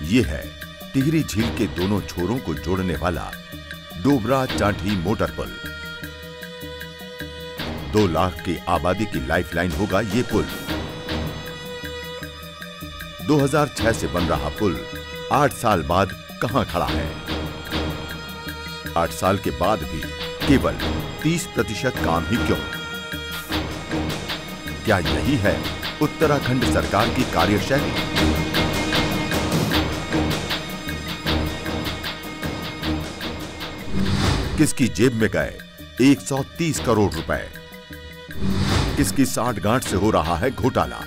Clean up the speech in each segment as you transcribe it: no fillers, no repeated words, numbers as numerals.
ये है टिहरी झील के दोनों छोरों को जोड़ने वाला डोबरा चांठी मोटर पुल। 2 लाख की आबादी की लाइफलाइन होगा ये पुल। 2006 से बन रहा पुल 8 साल बाद कहां खड़ा है? 8 साल के बाद भी केवल 30% काम ही क्यों? क्या यही है उत्तराखंड सरकार की कार्यशैली? किसकी जेब में गए 130 करोड़ रुपए? किसकी साठगांठ से हो रहा है घोटाला?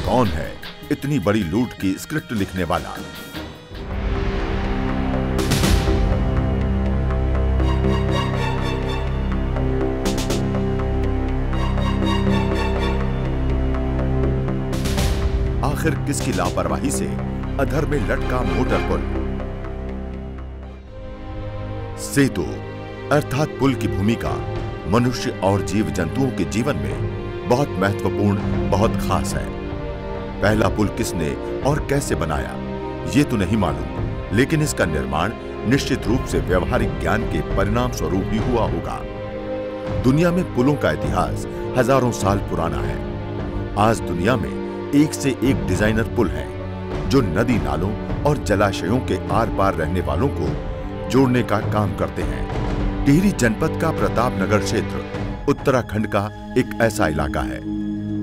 कौन है इतनी बड़ी लूट की स्क्रिप्ट लिखने वाला? आखिर किसकी लापरवाही से अधर में लटका मोटर पुल? सेतु अर्थात पुल की भूमिका मनुष्य और जीव जंतुओं के जीवन में बहुत महत्वपूर्ण, बहुत खास है। पहला पुल किसने और कैसे बनाया ये तो नहीं मालूम, लेकिन इसका निर्माण निश्चित रूप से व्यवहारिक ज्ञान के परिणाम स्वरूप ही हुआ होगा। दुनिया में पुलों का इतिहास हजारों साल पुराना है। आज दुनिया में एक से एक डिजाइनर पुल हैं, जो नदी नालों और जलाशयों के आर पार रहने वालों को जोड़ने का काम करते हैं। टिहरी जनपद का प्रतापनगर क्षेत्र उत्तराखंड का एक ऐसा इलाका है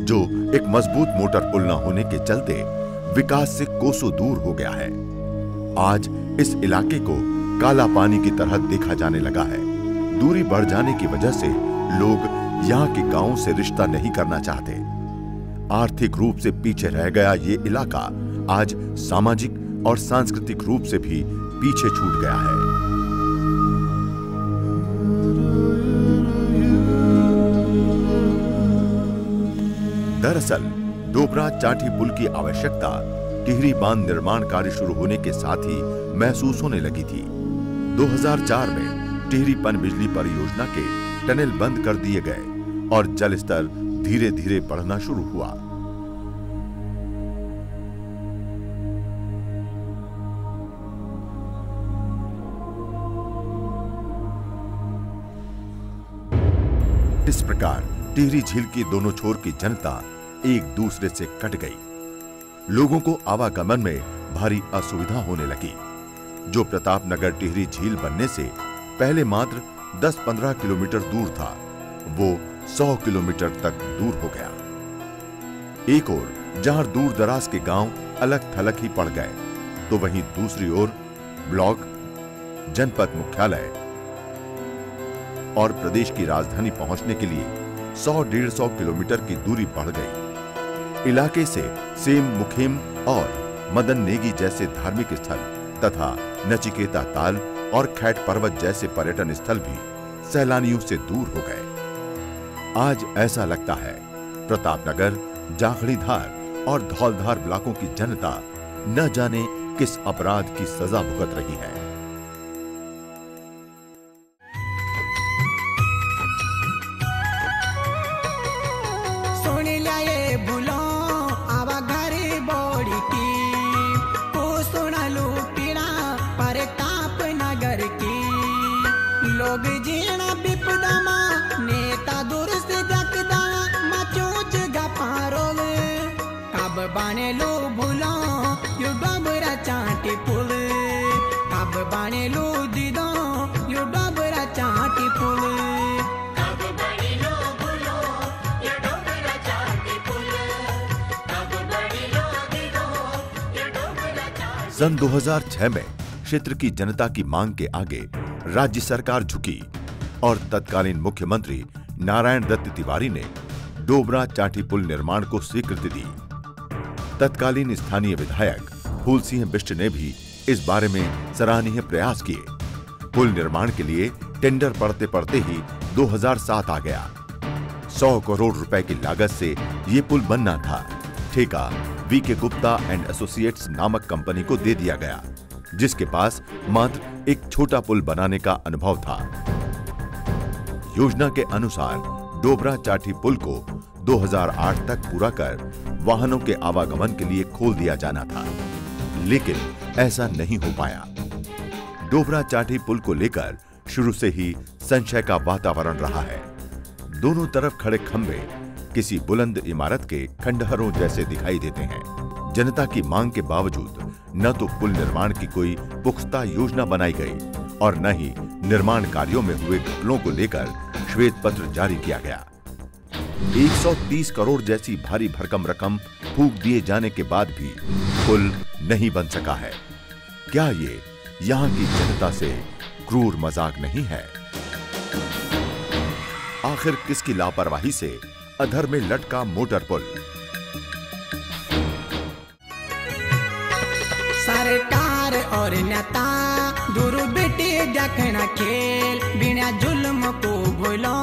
जो एक मजबूत मोटर पुल न होने के चलते विकास से कोसों दूर हो गया है। आज इस इलाके को काला पानी की तरह देखा जाने लगा है। दूरी बढ़ जाने की वजह से लोग यहाँ के गांवों से रिश्ता नहीं करना चाहते। आर्थिक रूप से पीछे रह गया ये इलाका आज सामाजिक और सांस्कृतिक रूप से भी पीछे छूट गया है। दरअसल डोबरा चांठी पुल की आवश्यकता टिहरी बांध निर्माण कार्य शुरू होने के साथ ही महसूस होने लगी थी। 2004 में टिहरी पनबिजली परियोजना के टनल बंद कर दिए गए और जल स्तर धीरे धीरे बढ़ना शुरू हुआ। इस प्रकार टिहरी झील की दोनों छोर की जनता एक दूसरे से कट गई। लोगों को आवागमन में भारी असुविधा होने लगी। जो प्रतापनगर टिहरी झील बनने से पहले मात्र 10-15 किलोमीटर दूर था, वो 100 किलोमीटर तक दूर हो गया। एक ओर जहां दूर दराज के गांव अलग थलग ही पड़ गए, तो वहीं दूसरी ओर ब्लॉक, जनपद मुख्यालय और प्रदेश की राजधानी पहुंचने के लिए 100-150 किलोमीटर की दूरी बढ़ गई। इलाके से सेम मुखेम और मदन नेगी जैसे धार्मिक स्थल तथा नचिकेता ताल और खैट पर्वत जैसे पर्यटन स्थल भी सैलानियों से दूर हो गए। आज ऐसा लगता है प्रतापनगर, जाखड़ीधार और धौलधार ब्लॉकों की जनता न जाने किस अपराध की सजा भुगत रही है। लोग जीना विपदा मां नेता दुरुस्त जकदा मचोच गपारोल कब बाने लो भूलो यू डोबरा चांटी पुल कब बाने लो दीदो यू डोबरा चांटी पुल कब बाने लो भूलो यू डोबरा चांटी पुल कब बाने लो दीदो यू डोबरा चांटी। सन 2006 में क्षेत्र की जनता की मांग के आगे राज्य सरकार झुकी और तत्कालीन मुख्यमंत्री नारायण दत्त तिवारी ने डोबरा चांठी पुल निर्माण को स्वीकृति दी। तत्कालीन स्थानीय विधायक फूल सिंह बिष्ट ने भी इस बारे में सराहनीय प्रयास किए। पुल निर्माण के लिए टेंडर पड़ते पड़ते ही 2007 आ गया। 100 करोड़ रुपए की लागत से ये पुल बनना था। ठेका वीके गुप्ता एंड एसोसिएट्स नामक कंपनी को दे दिया गया, जिसके पास मात्र एक छोटा पुल बनाने का अनुभव था। योजना के अनुसार डोबरा चांठी पुल को 2008 तक पूरा कर वाहनों के आवागमन के लिए खोल दिया जाना था। लेकिन ऐसा नहीं हो पाया। डोबरा चाटी पुल को लेकर शुरू से ही संशय का वातावरण रहा है। दोनों तरफ खड़े खंभे किसी बुलंद इमारत के खंडहरों जैसे दिखाई देते हैं। जनता की मांग के बावजूद न तो पुल निर्माण की कोई पुख्ता योजना बनाई गई और न ही निर्माण कार्यों में हुए घपलों को लेकर श्वेत पत्र जारी किया गया। 130 करोड़ जैसी भारी भरकम रकम फूंक दिए जाने के बाद भी पुल नहीं बन सका है। क्या ये यहां की जनता से क्रूर मजाक नहीं है? आखिर किसकी लापरवाही से अधर में लटका मोटर पुल? सरकार और नेता दूर बेटे देखना खेल, बिना जुल्म को भूलो